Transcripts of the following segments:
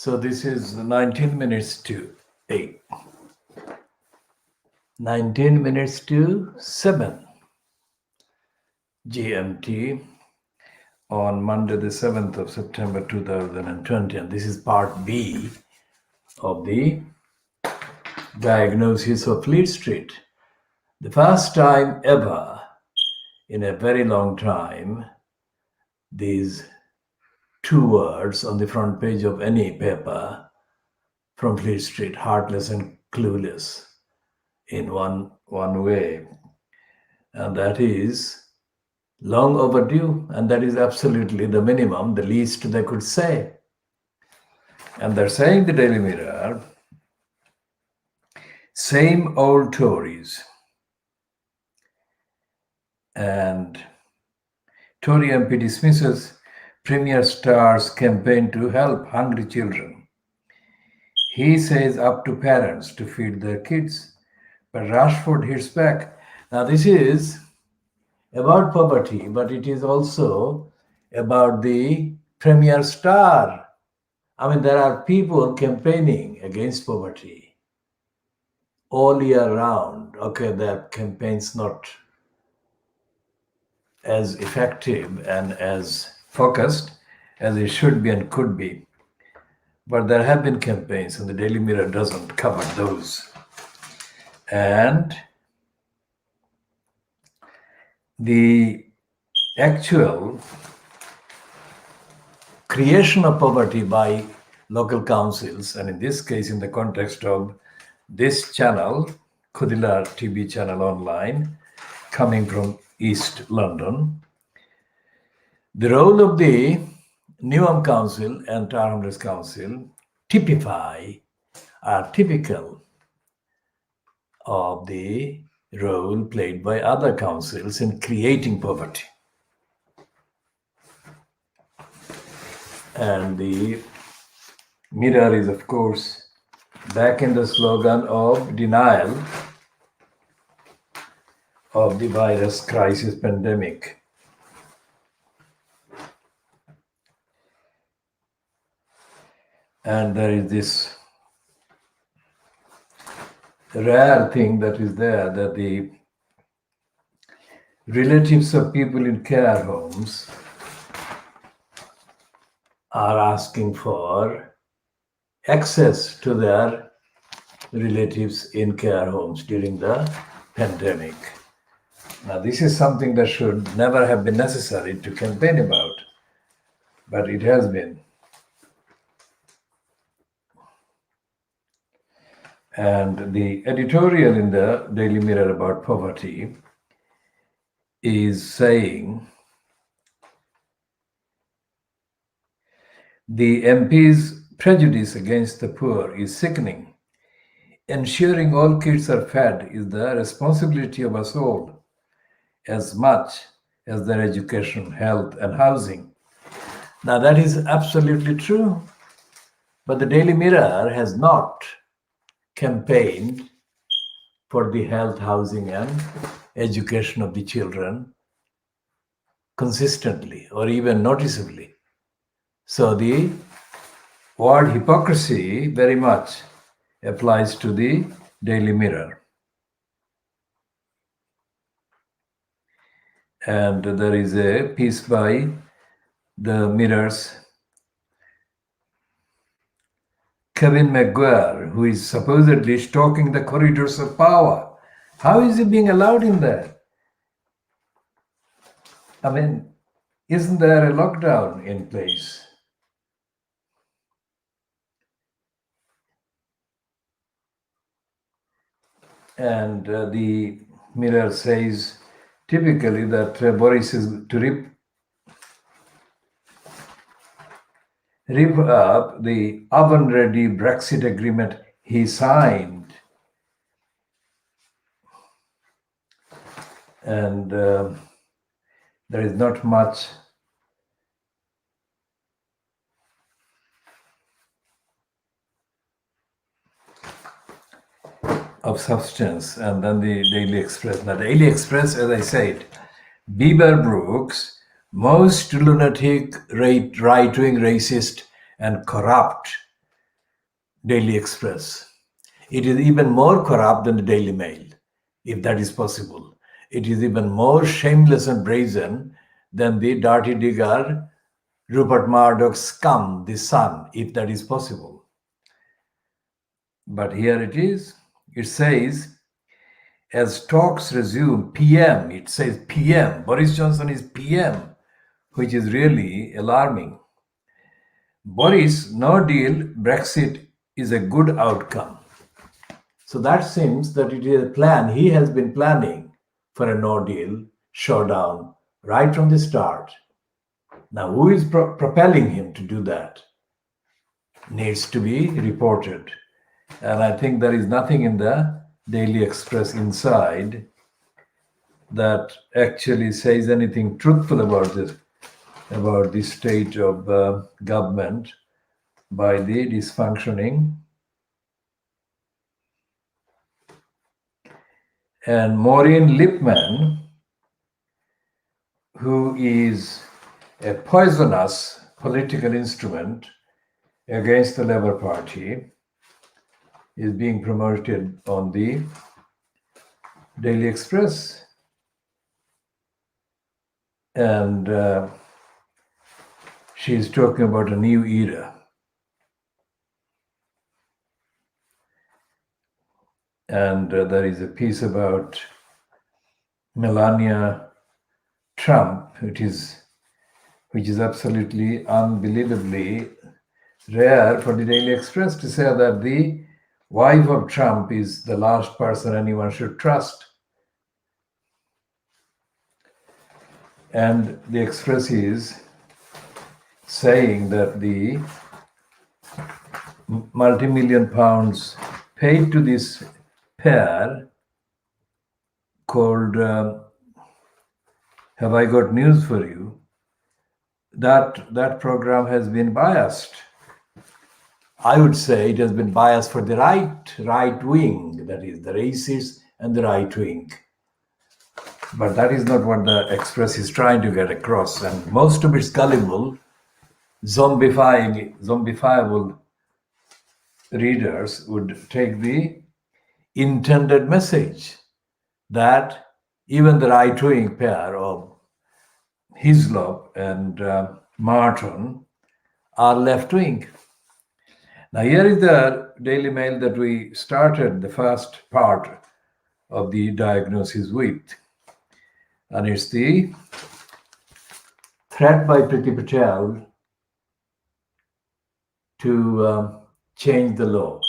So this is 19 minutes to 8. 19 minutes to 7 GMT on Monday the 7th of September 2020. And this is part B of the diagnosis of Fleet Street. The first time ever in a very long time, these two words on the front page of any paper from Fleet Street, heartless and clueless, in one way. And that is long overdue, and that is absolutely the minimum, the least they could say. And they're saying, the Daily Mirror, same old Tories. And Tory MP dismisses Premier Star's campaign to help hungry children. He says up to parents to feed their kids, but Rashford hits back. Now this is about poverty, but it is also about the Premier Star. I mean, there are people campaigning against poverty all year round. Okay, their campaign's not as effective and as focused as it should be and could be. But there have been campaigns, and the Daily Mirror doesn't cover those. And the actual creation of poverty by local councils, and in this case, in the context of this channel, KhoodeelaarTV Channel online, coming from East London, the role of the Newham Council and Tower Hamlets Council are typical of the role played by other councils in creating poverty. And the Mirror is, of course, back in the slogan of denial of the virus crisis pandemic. And there is this rare thing that is there, that the relatives of people in care homes are asking for access to their relatives in care homes during the pandemic. Now, this is something that should never have been necessary to campaign about, but it has been. And the editorial in the Daily Mirror about poverty is saying the MP's prejudice against the poor is sickening. Ensuring all kids are fed is the responsibility of us all, as much as their education, health, and housing. Now, that is absolutely true, but the Daily Mirror has not campaigned for the health, housing, and education of the children consistently or even noticeably. So the word hypocrisy very much applies to the Daily Mirror. And there is a piece by the Mirror's Kevin McGuire, who is supposedly stalking the corridors of power. How is he being allowed in there? I mean, isn't there a lockdown in place? And the Mirror says typically that Boris is to rip up the oven-ready Brexit agreement he signed. And there is not much of substance. And then the Daily Express. Now, the Daily Express, as I said, Bieber Brooks, most lunatic, right-wing, racist, and corrupt Daily Express. It is even more corrupt than the Daily Mail, if that is possible. It is even more shameless and brazen than the dirty digger Rupert Murdoch's scum, the Sun, if that is possible. But here it is. It says, as talks resume, PM, it says PM. Boris Johnson is PM, which is really alarming. Boris, no deal, Brexit is a good outcome. So that seems that it is a plan. He has been planning for a no deal showdown right from the start. Now, who is propelling him to do that needs to be reported. And I think there is nothing in the Daily Express inside that actually says anything truthful about this, about the state of government by the dysfunctioning. And Maureen Lipman, who is a poisonous political instrument against the Labour Party, is being promoted on the Daily Express. And she is talking about a new era. And there is a piece about Melania Trump, which is absolutely unbelievably rare for the Daily Express to say that the wife of Trump is the last person anyone should trust. And the Express is saying that the multi-million pounds paid to this pair called Have I Got News for You, that program has been biased. I would say it has been biased for the right wing, that is the racists and the right wing. But that is not what the Express is trying to get across. And most of its gullible, zombifiable readers would take the intended message that even the right-wing pair of Hislop and Martin are left-wing. Now here is the Daily Mail that we started the first part of the diagnosis with. And it's the threat by Priti Patel to change the law.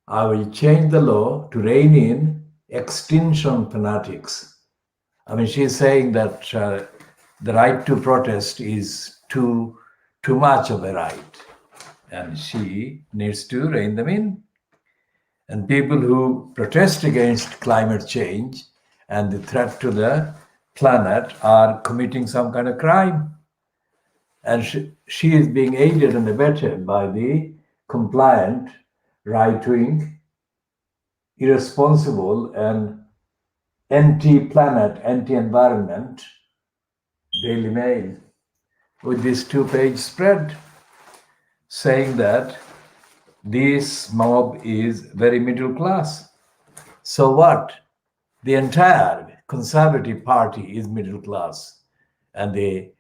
I will change the law to rein in extinction fanatics. I mean, she's saying that the right to protest is too much of a right, and she needs to rein them in. And people who protest against climate change and the threat to the planet are committing some kind of crime. And she is being aided and abetted by the compliant, right-wing, irresponsible, and anti-planet, anti-environment Daily Mail with this 2-page spread saying that this mob is very middle class. So what? The entire Conservative Party is middle class, and the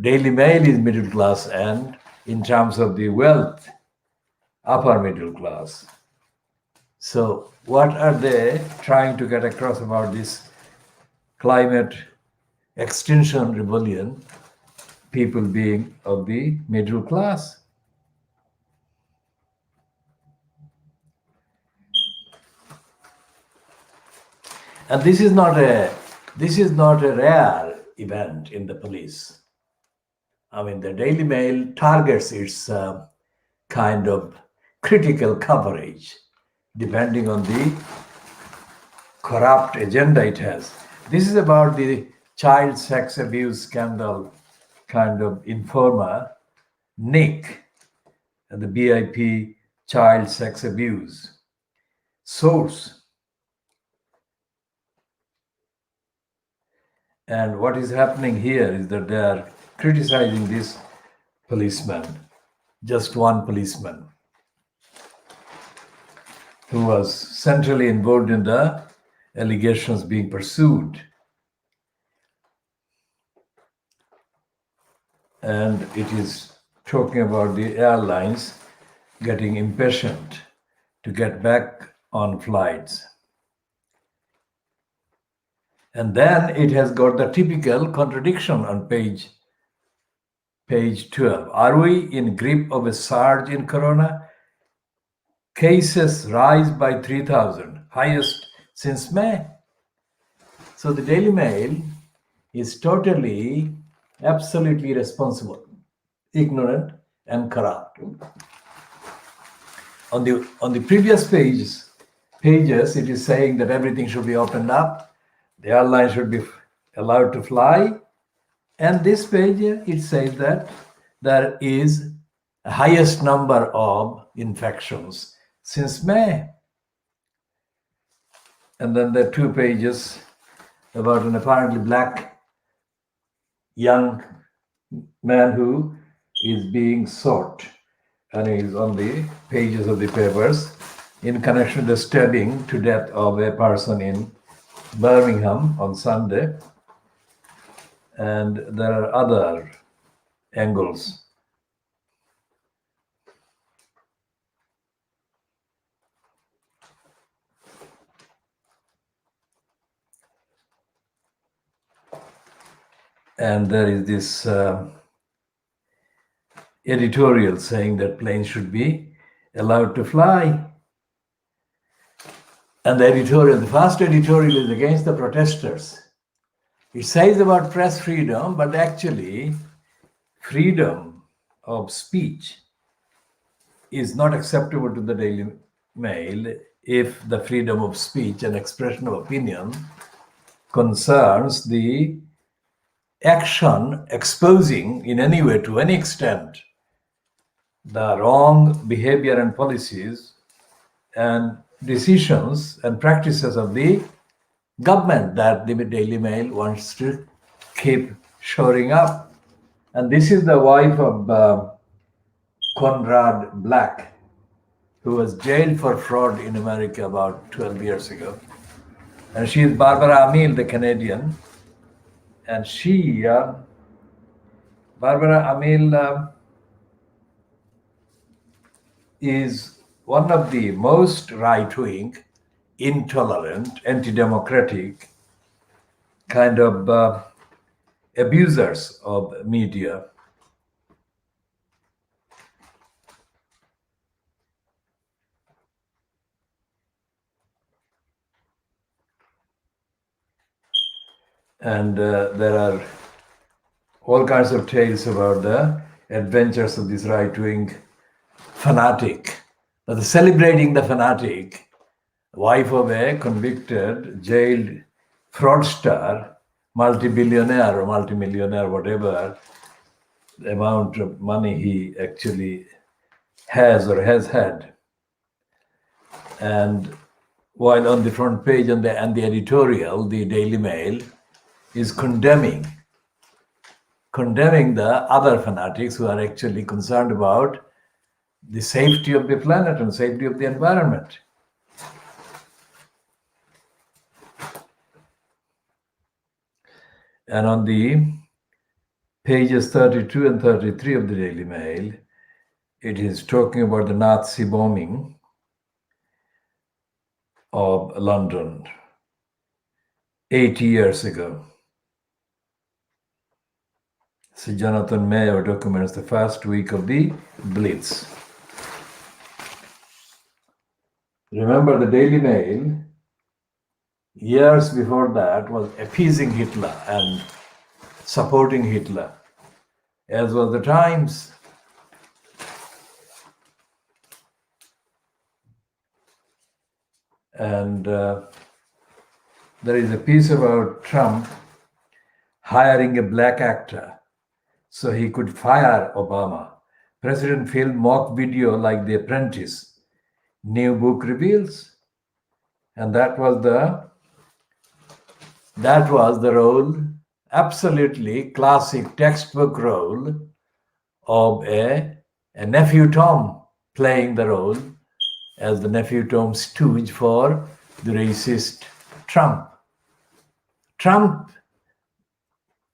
Daily Mail is middle class, and in terms of the wealth, upper middle class. So what are they trying to get across about this climate extinction rebellion, people being of the middle class? And this is not a rare event in the police. I mean, the Daily Mail targets its kind of critical coverage depending on the corrupt agenda it has. This is about the child sex abuse scandal kind of informer, Nick, and the BIP child sex abuse. Source. And what is happening here is that they are criticizing this policeman, just one policeman. who was centrally involved in the allegations being pursued. And it is talking about the airlines getting impatient to get back on flights. And then it has got the typical contradiction on page 12. Are we in grip of a surge in corona? Cases rise by 3,000, highest since May. So the Daily Mail is totally, absolutely irresponsible, ignorant, and corrupt. On the previous pages, it is saying that everything should be opened up, the airline should be allowed to fly, and this page it says that there is the highest number of infections since May. And then there are 2 pages about an apparently black young man who is being sought, and is on the pages of the papers in connection with the stabbing to death of a person in Birmingham on Sunday. And there are other angles. And there is this editorial saying that planes should be allowed to fly. And the first editorial is against the protesters. It says about press freedom, but actually freedom of speech is not acceptable to the Daily Mail if the freedom of speech and expression of opinion concerns the action exposing in any way, to any extent, the wrong behavior and policies and decisions and practices of the government that the Daily Mail wants to keep showing up. And this is the wife of Conrad Black, who was jailed for fraud in America about 12 years ago. And she is Barbara Amil, the Canadian. And Barbara Amil, is one of the most right-wing, intolerant, anti-democratic kind of abusers of media. And there are all kinds of tales about the adventures of this right-wing fanatic, but celebrating the fanatic, wife of a convicted, jailed fraudster, multi-billionaire or multi-millionaire, whatever the amount of money he actually has or has had. And while on the front page and the editorial, the Daily Mail is condemning the other fanatics who are actually concerned about the safety of the planet and safety of the environment. And on the pages 32 and 33 of the Daily Mail, it is talking about the Nazi bombing of London 80 years ago. So Jonathan Mayer documents the first week of the Blitz. Remember, the Daily Mail, years before that, was appeasing Hitler and supporting Hitler, as was the Times. And there is a piece about Trump hiring a black actor so he could fire Obama. President filmed mock video like The Apprentice, new book reveals. And that was the role, absolutely classic textbook role of a nephew Tom playing the role as the nephew Tom stooge for the racist Trump. Trump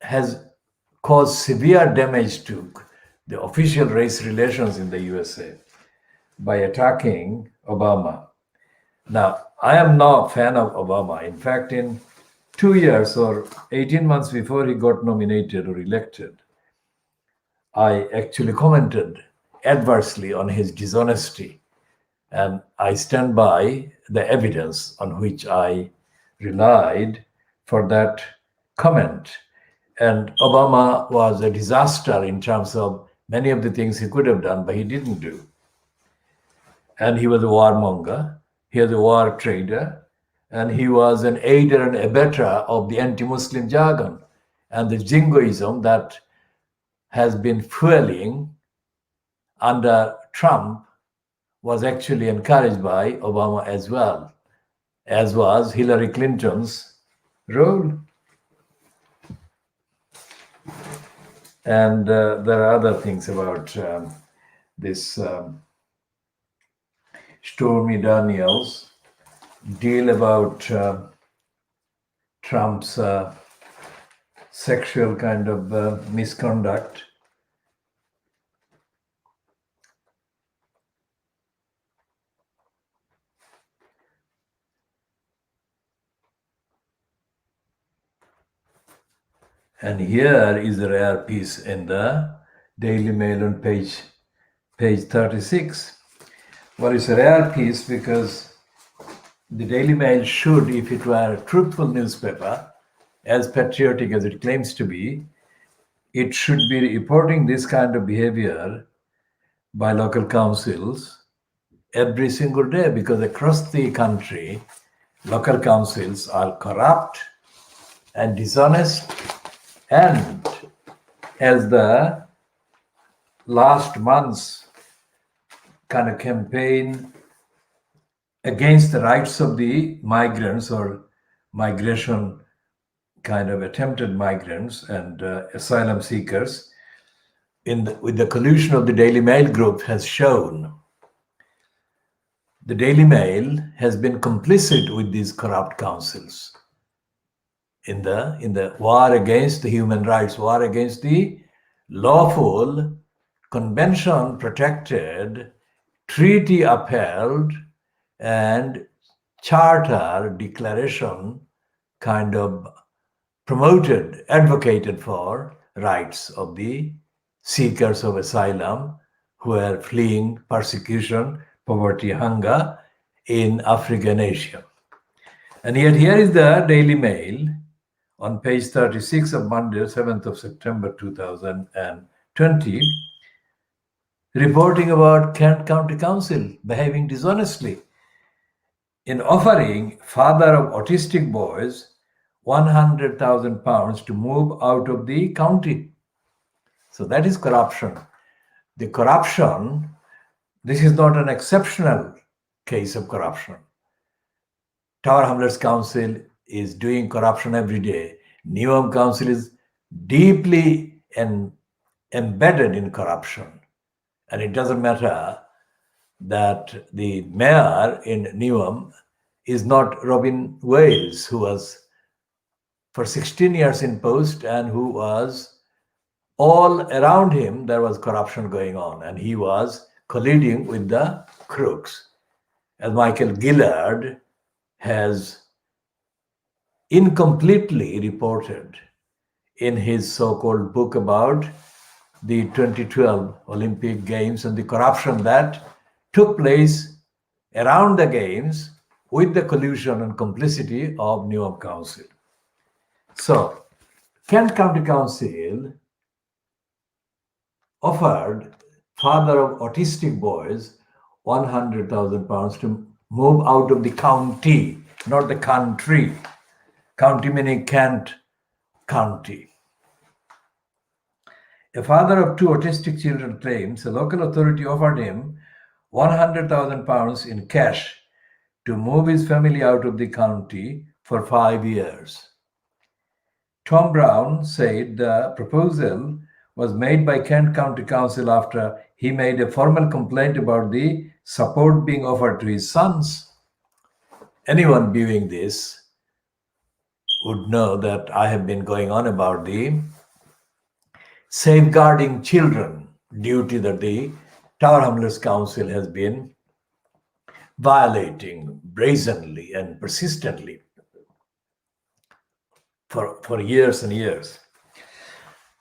has caused severe damage to the official race relations in the USA by attacking Obama. Now, I am not a fan of Obama. In fact, in 2 years or 18 months before he got nominated or elected, I actually commented adversely on his dishonesty. And I stand by the evidence on which I relied for that comment. And Obama was a disaster in terms of many of the things he could have done, but he didn't do. And he was a warmonger, he was a war trader, and he was an aider and abettor of the anti-Muslim jargon and the jingoism that has been fueling under Trump was actually encouraged by Obama as well, as was Hillary Clinton's role. And there are other things about this Stormy Daniels deal about Trump's sexual kind of misconduct. And here is a rare piece in the Daily Mail on page 36. Well, it's a rare piece because the Daily Mail should, if it were a truthful newspaper, as patriotic as it claims to be, it should be reporting this kind of behavior by local councils every single day, because across the country, local councils are corrupt and dishonest. And as the last month's kind of campaign against the rights of the migrants or migration kind of attempted migrants and asylum seekers with the collusion of the Daily Mail group has shown, the Daily Mail has been complicit with these corrupt councils in the war against the human rights, war against the lawful, convention protected, treaty upheld, and charter declaration kind of promoted, advocated for rights of the seekers of asylum who are fleeing persecution, poverty, hunger in Africa and Asia. And yet here is the Daily Mail on page 36 of Monday, 7th of September 2020, reporting about Kent County Council behaving dishonestly in offering father of autistic boys £100,000 to move out of the county. So that is corruption. The corruption, this is not an exceptional case of corruption. Tower Hamlets Council is doing corruption every day. Newham Council is deeply embedded in corruption. And it doesn't matter that the mayor in Newham is not Robin Wales, who was for 16 years in post and who was all around him, there was corruption going on. And he was colluding with the crooks. As Michael Gillard has incompletely reported in his so-called book about the 2012 Olympic Games and the corruption that took place around the Games with the collusion and complicity of Newham Council. So, Kent County Council offered father of autistic boys £100,000 to move out of the county, not the country. County meaning Kent County. A father of two autistic children claims a local authority offered him £100,000 in cash to move his family out of the county for 5 years. Tom Brown said the proposal was made by Kent County Council after he made a formal complaint about the support being offered to his sons. Anyone viewing this would know that I have been going on about the safeguarding children duty that the Tower Hamlets Council has been violating brazenly and persistently for years and years.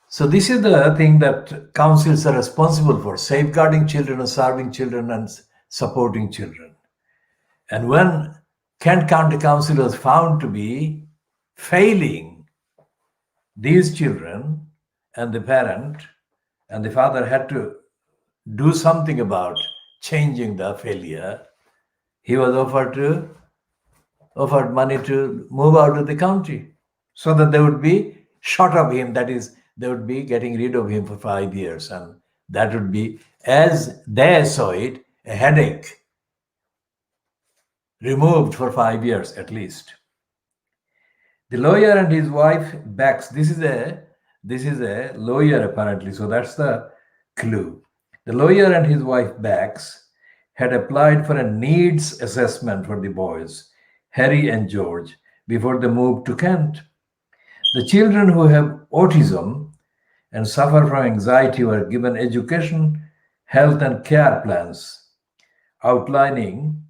So this is the thing that councils are responsible for: safeguarding children and serving children and supporting children. And when Kent County Council was found to be failing these children, and the parent and the father had to do something about changing the failure, he was offered money to move out of the county so that they would be short of him. That is, they would be getting rid of him for 5 years, and that would be, as they saw it, a headache removed for 5 years at least. The lawyer and his wife backs. This is a lawyer apparently, so that's the clue. The lawyer and his wife Bax had applied for a needs assessment for the boys, Harry and George, before they moved to Kent. The children who have autism and suffer from anxiety were given education, health, and care plans outlining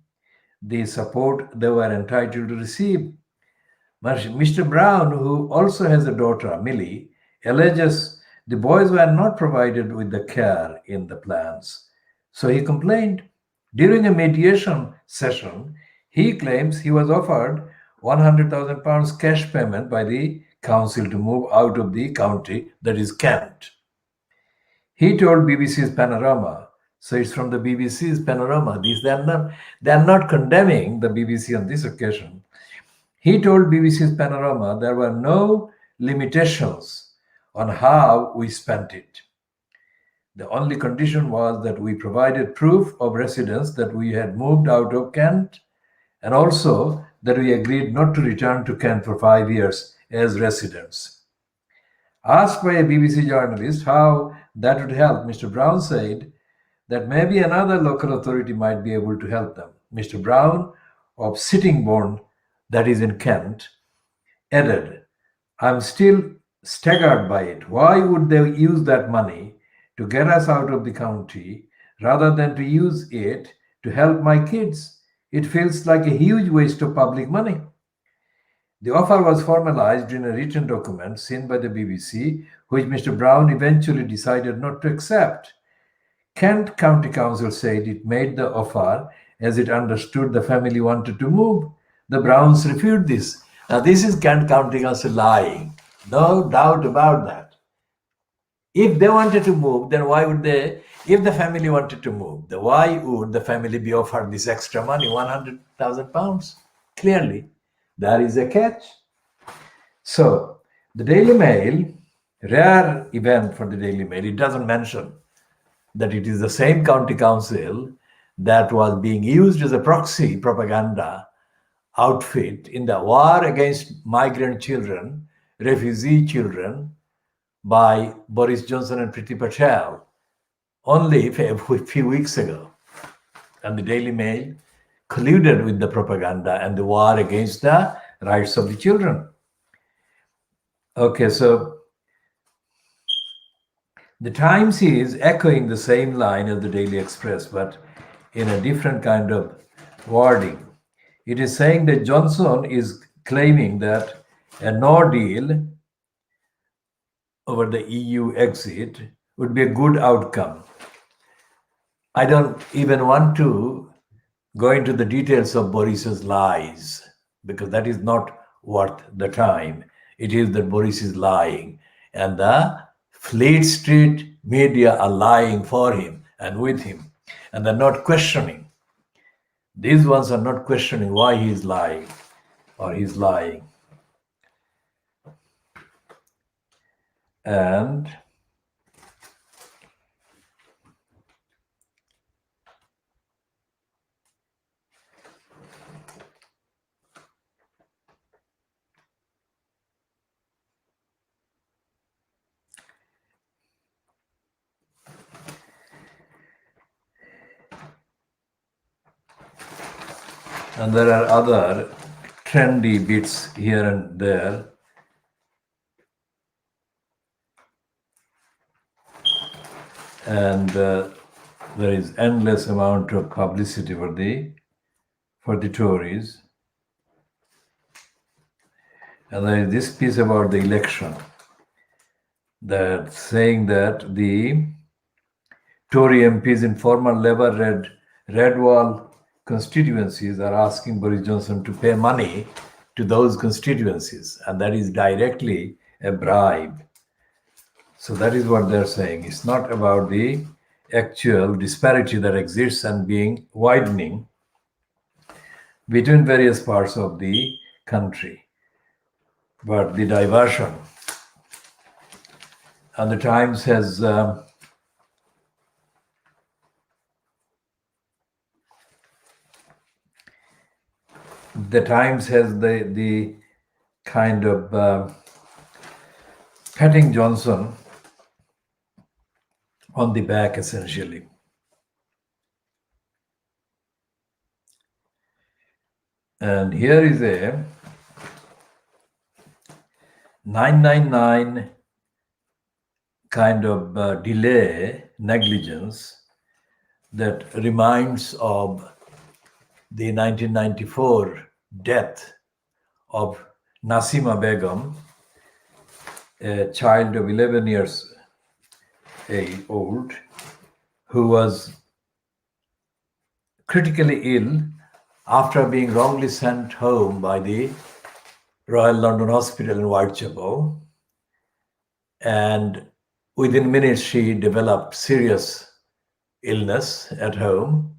the support they were entitled to receive. Mr. Brown, who also has a daughter, Millie, alleges the boys were not provided with the care in the plans. So he complained. During a mediation session, he claims he was offered £100,000 cash payment by the council to move out of the county, that is Kent. He told BBC's Panorama. So it's from the BBC's Panorama. They are not condemning the BBC on this occasion. He told BBC's Panorama there were no limitations on how we spent it. The only condition was that we provided proof of residence that we had moved out of Kent, and also that we agreed not to return to Kent for 5 years as residents. Asked by a BBC journalist how that would help, Mr. Brown said that maybe another local authority might be able to help them. Mr. Brown of Sittingbourne, that is in Kent, added, I'm still staggered by it. Why would they use that money to get us out of the county rather than to use it to help my kids? It feels like a huge waste of public money. The offer was formalized in a written document seen by the BBC, which Mr. Brown eventually decided not to accept. Kent County Council said it made the offer as it understood the family wanted to move. The Browns refuted this. Now, this is Kent County Council lying. No doubt about that. If they wanted to move, then why would they? If the family wanted to move, then why would the family be offered this extra money, £100,000? Clearly, there is a catch. So, the Daily Mail, rare event for the Daily Mail, it doesn't mention that it is the same county council that was being used as a proxy propaganda outfit in the war against migrant children, refugee children, by Boris Johnson and Priti Patel only a few weeks ago. And the Daily Mail colluded with the propaganda and the war against the rights of the children. Okay, so the Times is echoing the same line as the Daily Express, but in a different kind of wording. It is saying that Johnson is claiming that a no deal over the EU exit would be a good outcome. I don't even want to go into the details of Boris's lies, because that is not worth the time. It is that Boris is lying, and the Fleet Street media are lying for him and with him, and they're not questioning. These ones are not questioning why he is lying or he's lying. And And there are other trendy bits here and there. And there is endless amount of publicity for the Tories. And there is this piece about the election that saying that the Tory MPs in former Labour red wall constituencies are asking Boris Johnson to pay money to those constituencies, and that is directly a bribe. So that is what they're saying. It's not about the actual disparity that exists and being widening between various parts of the country, but the diversion. And the Times has the kind of patting Johnson on the back, essentially. And here is a 999 kind of delay negligence that reminds of the 1994 death of Nasima Begum, a child of 11 years old, who was critically ill after being wrongly sent home by the Royal London Hospital in Whitechapel. And within minutes, she developed serious illness at home.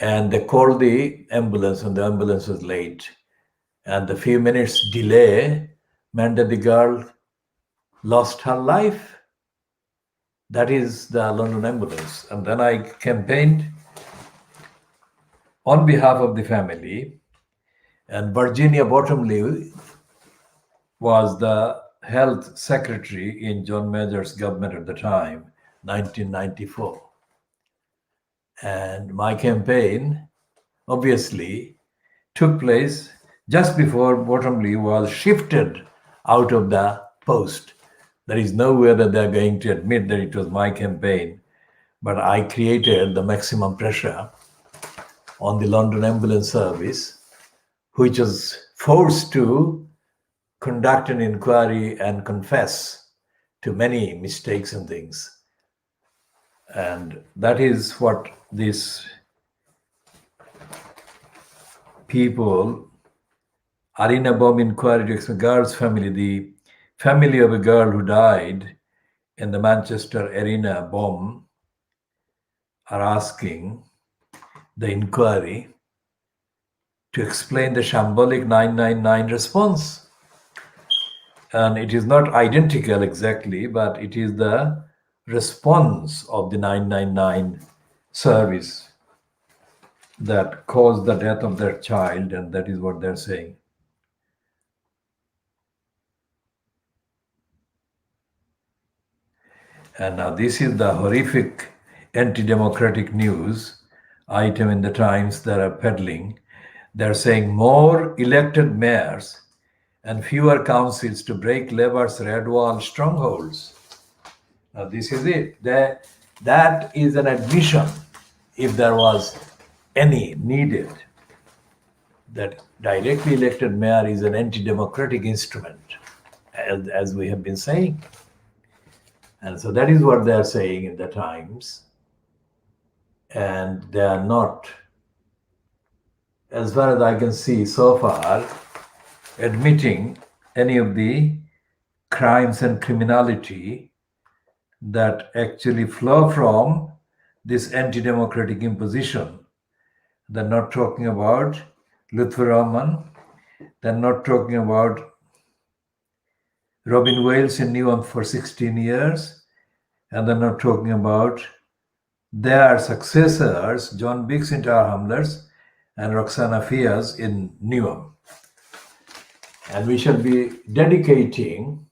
And they called the ambulance, and the ambulance was late. And the few minutes delay meant that the girl lost her life. That is the London ambulance. And then I campaigned on behalf of the family. And Virginia Bottomley was the health secretary in John Major's government at the time, 1994. And my campaign obviously took place just before Bottomley was shifted out of the post. There is no way that they're going to admit that it was my campaign, but I created the maximum pressure on the London Ambulance Service, which was forced to conduct an inquiry and confess to many mistakes and things. And that is what these people are in a bomb inquiry to a girl's family, the family of a girl who died in the Manchester Arena bomb, are asking the inquiry to explain the shambolic 999 response. And it is not identical exactly, but it is the response of the 999 service that caused the death of their child, and that is what they're saying. And now this is the horrific anti-democratic news item in the Times that are peddling. They're saying more elected mayors and fewer councils to break Labour's red wall strongholds. Now this is it. That is an admission, if there was any needed, that directly elected mayor is an anti-democratic instrument, as we have been saying. And so that is what they are saying in the Times. And they are not, as far as I can see so far, admitting any of the crimes and criminality that actually flow from this anti-democratic imposition. They're not talking about Lutfur Rahman. They're not talking about Robin Wales in Newham for 16 years. And they're not talking about their successors, John Biggs in Tower Hamlets and Roxana Fiaz in Newham. And we shall be dedicating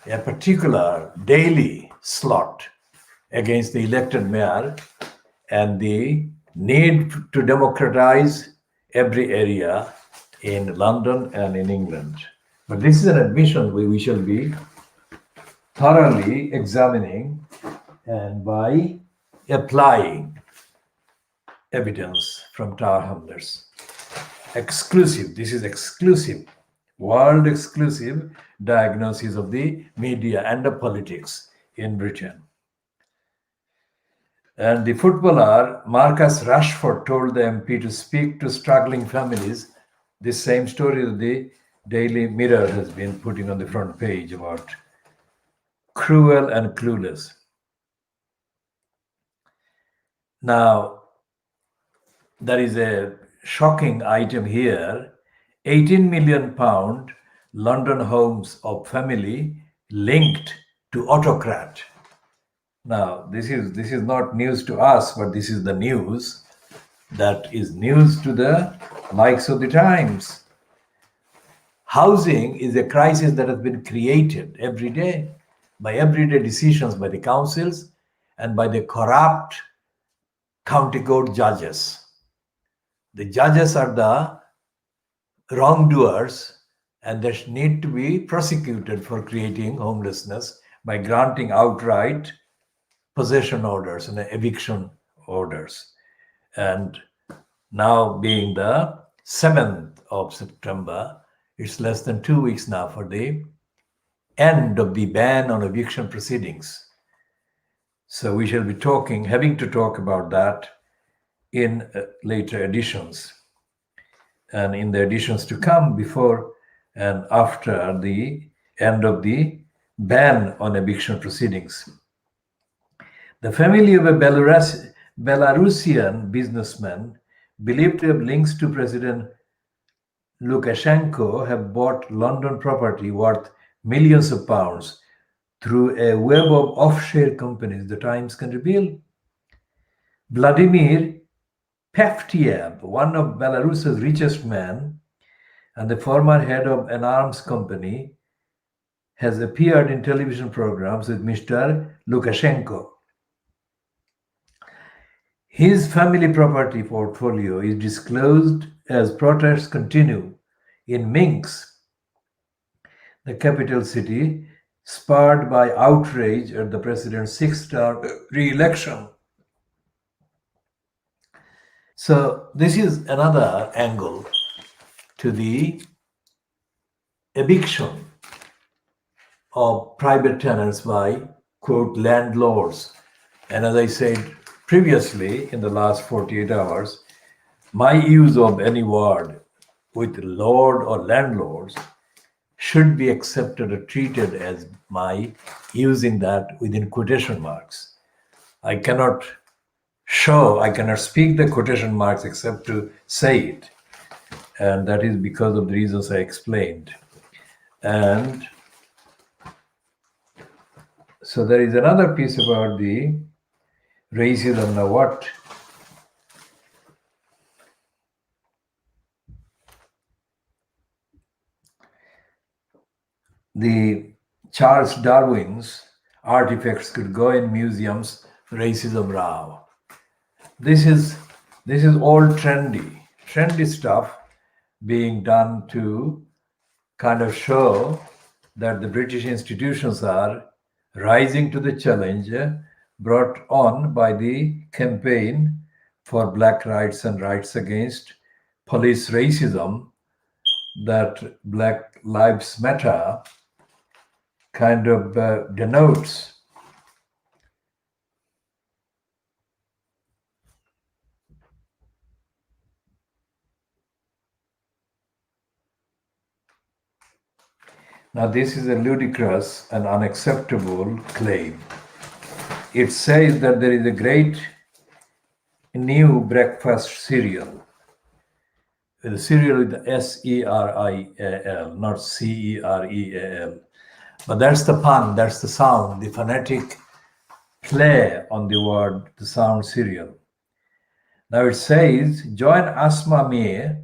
a particular daily slot against the elected mayor and the need to democratize every area in London and in England. But this is an admission we shall be thoroughly examining and by applying evidence from Tower Hamlets. Exclusive, this is exclusive, world exclusive diagnosis of the media and the politics in Britain. And the footballer Marcus Rashford told the MP to speak to struggling families. This same story that the Daily Mirror has been putting on the front page about cruel and clueless. Now, there is a shocking item here. 18 million pound London homes of family linked to autocrat. Now, this is not news to us, but this is the news that is news to the likes of the Times. Housing is a crisis that has been created every day by everyday decisions by the councils and by the corrupt county court judges. The judges are the wrongdoers and they need to be prosecuted for creating homelessness by granting outright possession orders and eviction orders. And now being the 7th of September, it's less than 2 weeks now for the end of the ban on eviction proceedings. So we shall be having to talk about that in later editions and in the editions to come before and after the end of the ban on eviction proceedings. The family of a Belarusian businessman believed to have links to President Lukashenko have bought London property worth millions of pounds through a web of offshore companies, the Times can reveal. Vladimir Peftiev, one of Belarus's richest men and the former head of an arms company, has appeared in television programs with Mr. Lukashenko. His family property portfolio is disclosed as protests continue in Minsk, the capital city, spurred by outrage at the president's sixth-term re-election. So this is another angle to the eviction of private tenants by, quote, landlords. And as I said previously in the last 48 hours, my use of any word with lord or landlords should be accepted or treated as my using that within quotation marks. I cannot speak the quotation marks except to say it. And that is because of the reasons I explained. And so there is another piece about the racism. Now what the Charles Darwin's artifacts could go in museums, racism row. This is all trendy stuff being done to kind of show that the British institutions are rising to the challenge brought on by the campaign for black rights and rights against police racism that Black Lives Matter kind of denotes. Now, this is a ludicrous and unacceptable claim. It says that there is a great new breakfast cereal. The cereal with the S-E-R-I-A-L, not C-E-R-E-A-L. But that's the pun, that's the sound, the phonetic play on the word, the sound cereal. Now it says, join Asma Mir.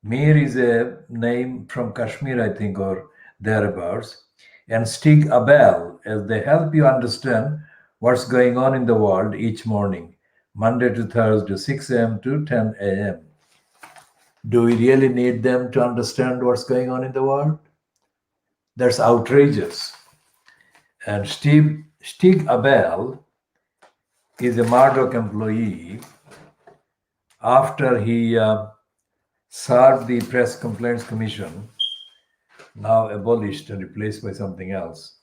Mir is a name from Kashmir, I think, or thereabouts, and Stig Abel as they help you understand what's going on in the world each morning, Monday to Thursday, 6 a.m. to 10 a.m. Do we really need them to understand what's going on in the world? That's outrageous. And Stig Abel is a Murdoch employee. After he served the Press Complaints Commission, now abolished and replaced by something else,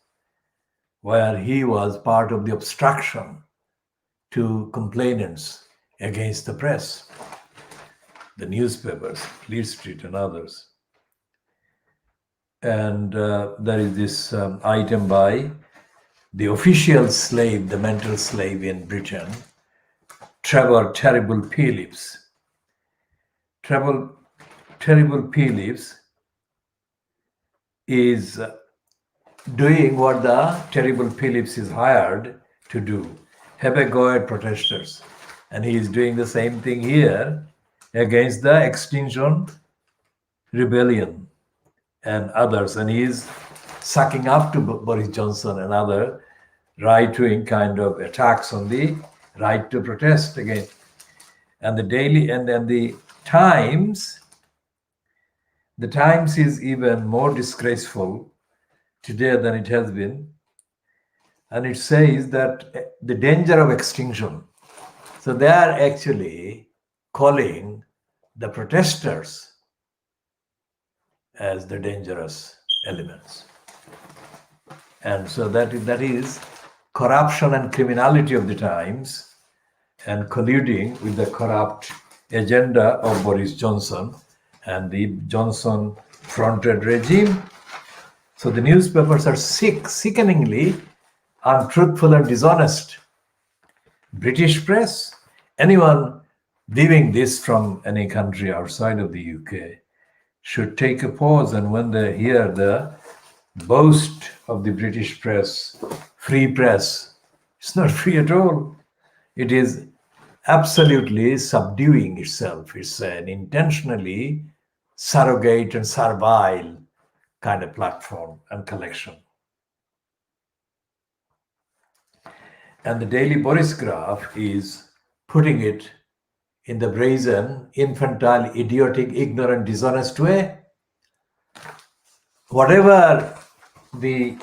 where he was part of the obstruction to complainants against the press, the newspapers, Fleet Street and others. And there is this item by the official slave, the mental slave in Britain, Terrible Phillips. Terrible Phillips is doing what the Terrible Phillips is hired to do, have a go at protesters. And he is doing the same thing here against the Extinction Rebellion and others. And he is sucking up to Boris Johnson and other right-wing kind of attacks on the right to protest again. And the Daily and then the Times is even more disgraceful today than it has been. And it says that the danger of extinction. So they are actually calling the protesters as the dangerous elements. And so that is corruption and criminality of the Times, and colluding with the corrupt agenda of Boris Johnson and the Johnson-fronted regime. So the newspapers are sickeningly untruthful and dishonest. British press, anyone viewing this from any country outside of the UK should take a pause, and when they hear the boast of the British press, free press, it's not free at all. It is absolutely subduing itself. It's an intentionally surrogate and servile kind of platform and collection. And the Daily Boris graph is putting it in the brazen, infantile, idiotic, ignorant, dishonest way. Whatever the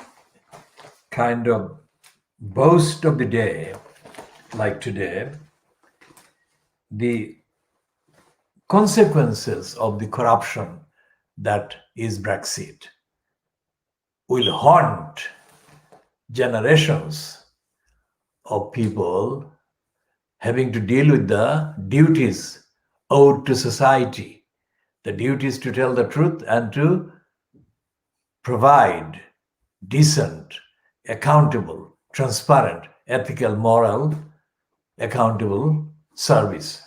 kind of boast of the day, like today, the consequences of the corruption that is Brexit will haunt generations of people having to deal with the duties owed to society, the duties to tell the truth and to provide decent, accountable, transparent, ethical, moral, accountable service.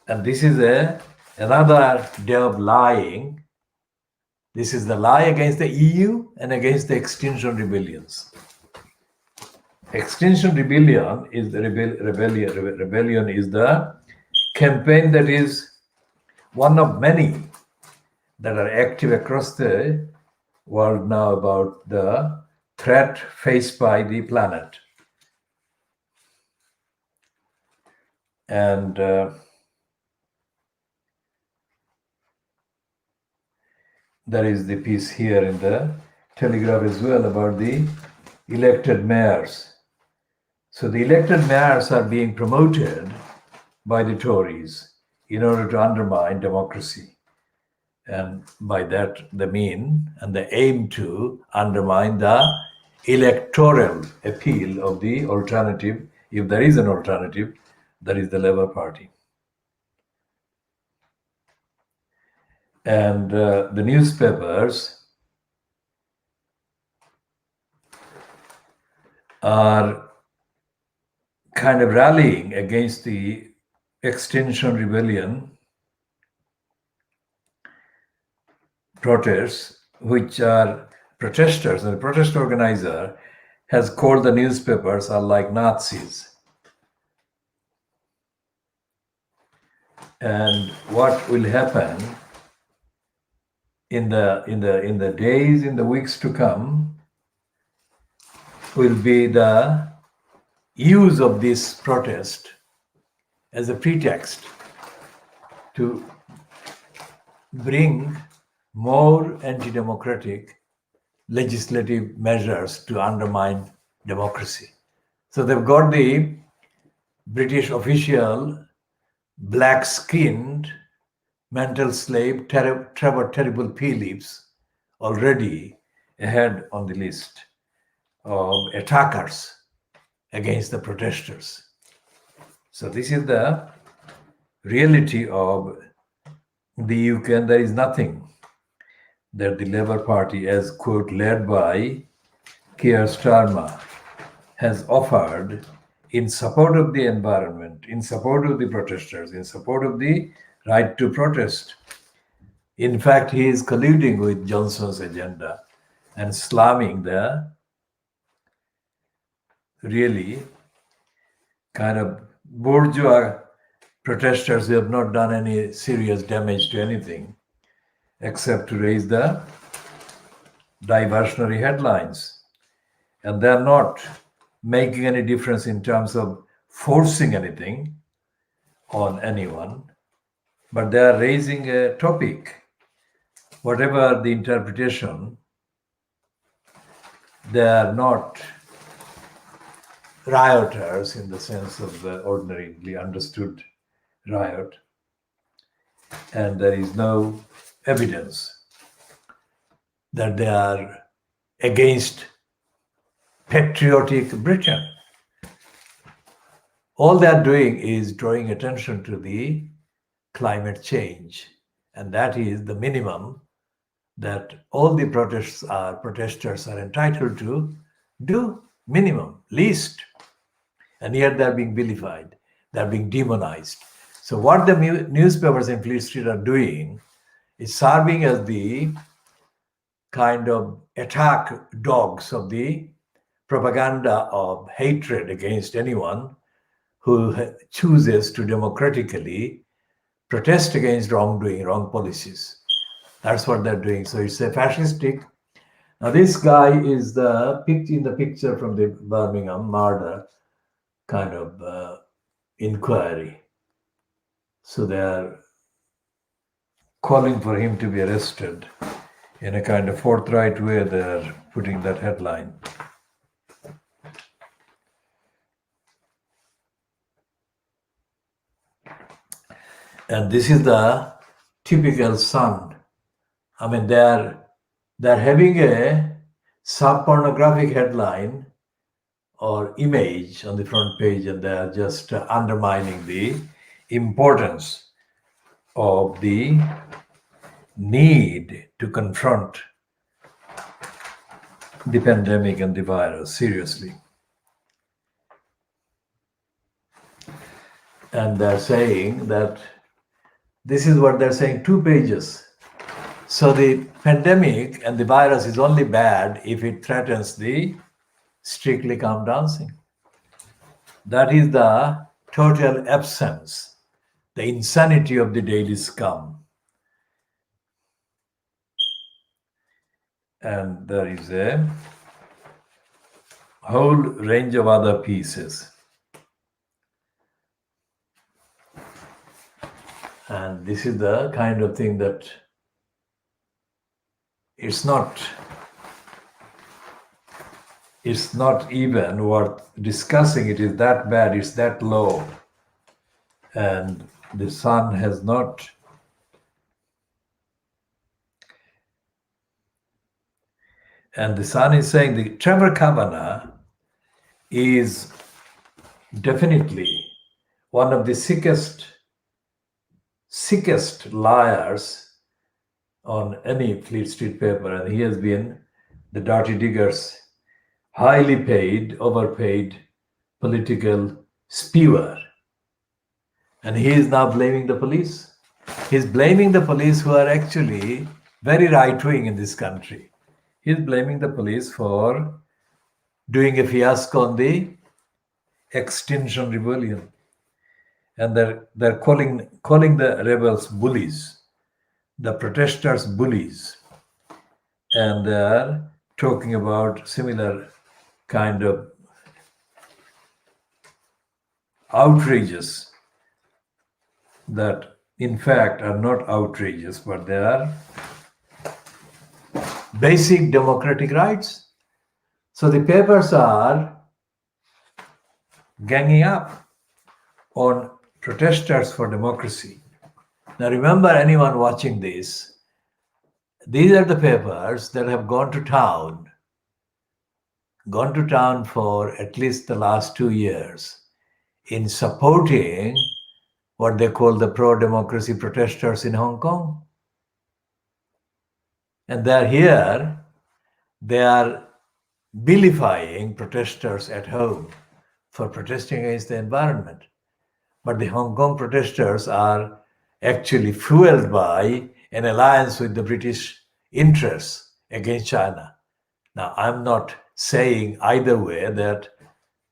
And this is another day of lying. This is the lie against the EU and against the Extinction Rebellions. Extinction Rebellion is the rebellion is the campaign that is one of many that are active across the world now about the threat faced by the planet. And there is the piece here in the Telegraph as well about the elected mayors. So the elected mayors are being promoted by the Tories in order to undermine democracy. And by that, the mean and the aim to undermine the electoral appeal of the alternative, if there is an alternative, that is the Labour Party. And the newspapers are kind of rallying against the Extinction Rebellion protests, which are protesters, and the protest organizer has called the newspapers are like Nazis. And what will happen in the days, in the weeks to come, will be the use of this protest as a pretext to bring more anti-democratic legislative measures to undermine democracy. So they've got the British official, black-skinned, mental slave Trevor Terrible Phillips already ahead on the list of attackers against the protesters. So this is the reality of the UK, and there is nothing that the Labour Party, as quote led by Keir Starmer, has offered in support of the environment, in support of the protesters, in support of the right to protest. In fact, he is colluding with Johnson's agenda and slamming the really kind of bourgeois protesters who have not done any serious damage to anything except to raise the diversionary headlines. And they're not making any difference in terms of forcing anything on anyone, but they are raising a topic. Whatever the interpretation, they are not rioters in the sense of the ordinarily understood riot, and there is no evidence that they are against patriotic Britain. All they are doing is drawing attention to the climate change, and that is the minimum that all the protesters are entitled to do, minimum, least. And yet they're being vilified, they're being demonized. So what the newspapers in Fleet Street are doing is serving as the kind of attack dogs of the propaganda of hatred against anyone who chooses to democratically protest against wrongdoing, wrong policies. That's what they're doing. So it's a fascistic. Now this guy is in the picture from the Birmingham murder kind of inquiry. So they are calling for him to be arrested in a kind of forthright way. They are putting that headline. And this is the typical Sun. I mean, they're having a sub-pornographic headline or image on the front page, and they are just undermining the importance of the need to confront the pandemic and the virus seriously. And they're saying that this is what they're saying, 2 pages. So the pandemic and the virus is only bad if it threatens the Strictly Come Dancing. That is the total absence, the insanity of the daily scum. And there is a whole range of other pieces. And this is the kind of thing that it's not even worth discussing. It is that bad, it's that low. And the Sun has not and the Sun is saying the Trevor Kavanagh is definitely one of the sickest liars on any Fleet Street paper, and he has been the dirty diggers, highly paid, overpaid political spewer. And he is now blaming the police. He's blaming the police, who are actually very right-wing in this country. He's blaming the police for doing a fiasco on the Extinction Rebellion. And they're calling the rebels bullies, the protesters bullies. And they're talking about similar kind of outrages that in fact, are not outrageous, but they are basic democratic rights. So the papers are ganging up on protesters for democracy. Now, remember, anyone watching this, these are the papers that have gone to town for at least the last 2 years in supporting what they call the pro-democracy protesters in Hong Kong. And they're here, they are vilifying protesters at home for protesting against the environment. But the Hong Kong protesters are actually fueled by an alliance with the British interests against China. Now, I'm not saying either way that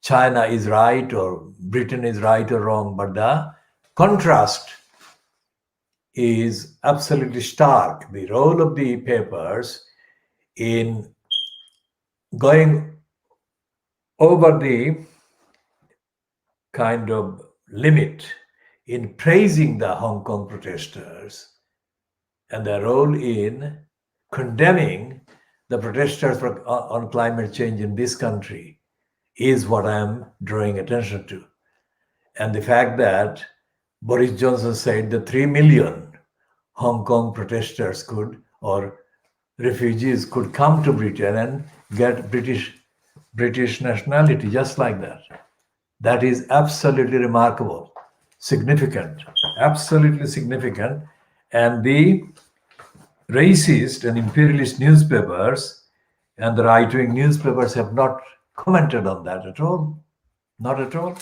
China is right or Britain is right or wrong, but the contrast is absolutely stark. The role of the papers in going over the kind of limit in praising the Hong Kong protesters and their role in condemning the protesters on climate change in this country is what I'm drawing attention to. And the fact that Boris Johnson said the 3 million Hong Kong protesters could, or refugees could come to Britain and get British nationality just like that. That is absolutely remarkable, significant, absolutely significant. And the racist and imperialist newspapers and the right-wing newspapers have not commented on that at all. Not at all.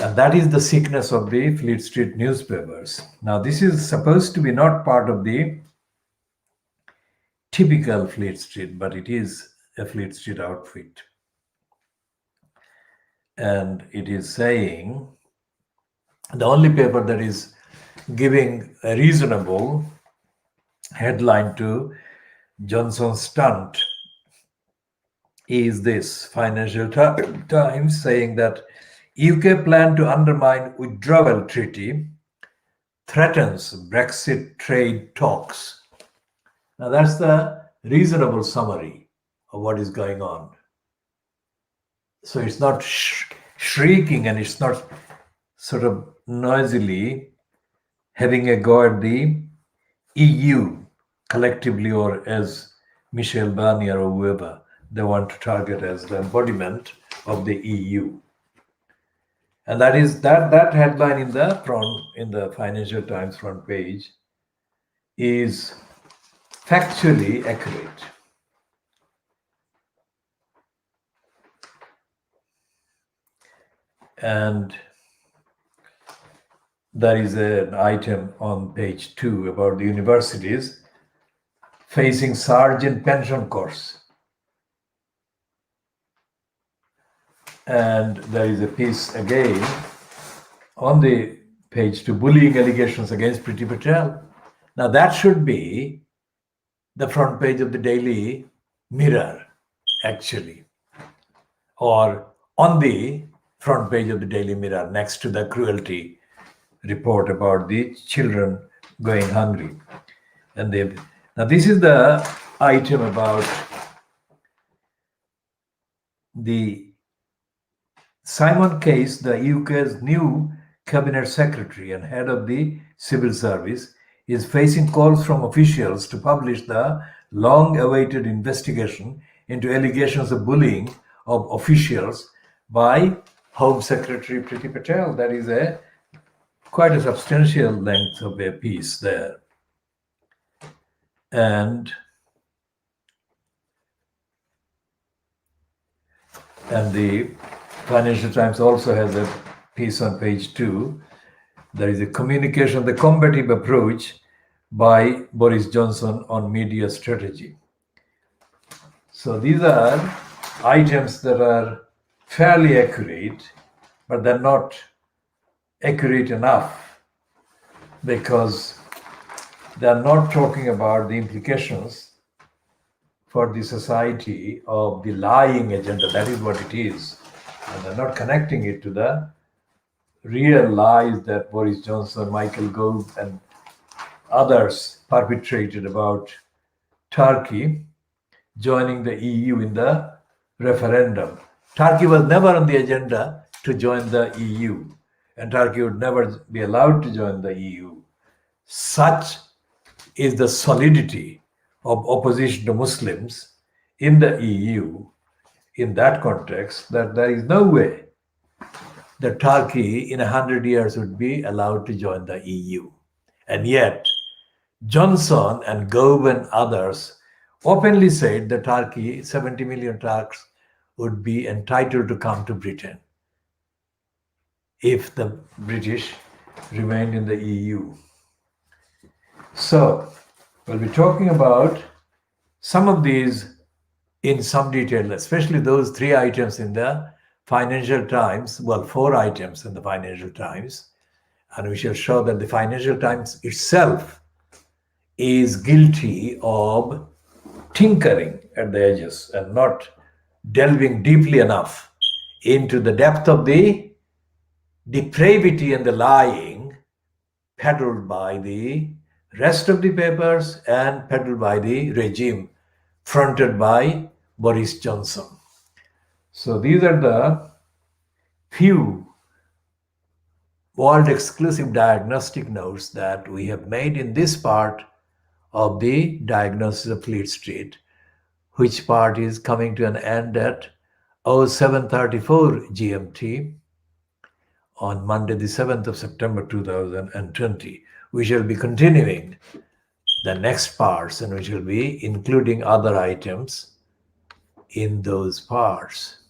And that is the sickness of the Fleet Street newspapers. Now, this is supposed to be not part of the typical Fleet Street, but it is a Fleet Street outfit. And it is saying, the only paper that is giving a reasonable headline to Johnson's stunt is this Financial Times saying that UK plan to undermine withdrawal treaty threatens Brexit trade talks. Now that's the reasonable summary of what is going on. So it's not shrieking and it's not sort of noisily having a go at the EU collectively, or as Michel Barnier or whoever they want to target as the embodiment of the EU. And that is that headline in the Financial Times front page is factually accurate. And there is an item on page 2 about the universities facing surge in pension costs. And there is a piece again on the page 2, bullying allegations against Priti Patel. Now that should be the front page of the Daily Mirror, actually, or on the front page of the Daily Mirror next to the cruelty report about the children going hungry. And now this is the item about the Simon Case, the UK's new cabinet secretary and head of the civil service, is facing calls from officials to publish the long-awaited investigation into allegations of bullying of officials by Home Secretary Priti Patel. That is quite a substantial length of a piece there. And the Financial Times also has a piece on page 2. There is a communication, the combative approach by Boris Johnson on media strategy. So these are items that are fairly accurate, but they're not accurate enough because they're not talking about the implications for the society of the lying agenda. That is what it is. And they're not connecting it to the real lies that Boris Johnson, Michael Gove, and others perpetrated about Turkey joining the EU in the referendum. Turkey was never on the agenda to join the EU, and Turkey would never be allowed to join the EU. Such is the solidity of opposition to Muslims in the EU in that context that there is no way that Turkey in 100 years would be allowed to join the EU. And yet, Johnson and Gove and others openly said that Turkey, 70 million Turks, would be entitled to come to Britain if the British remained in the EU. So, we'll be talking about some of these in some detail, especially those 3 items in the Financial Times, well, 4 items in the Financial Times, and we shall show that the Financial Times itself is guilty of tinkering at the edges and not delving deeply enough into the depth of the depravity and the lying peddled by the rest of the papers and peddled by the regime fronted by Boris Johnson. So these are the few world exclusive diagnostic notes that we have made in this part of the diagnosis of Fleet Street, which part is coming to an end at 0734 GMT on Monday, the 7th of September 2020. We shall be continuing the next parts and we shall be including other items in those parts.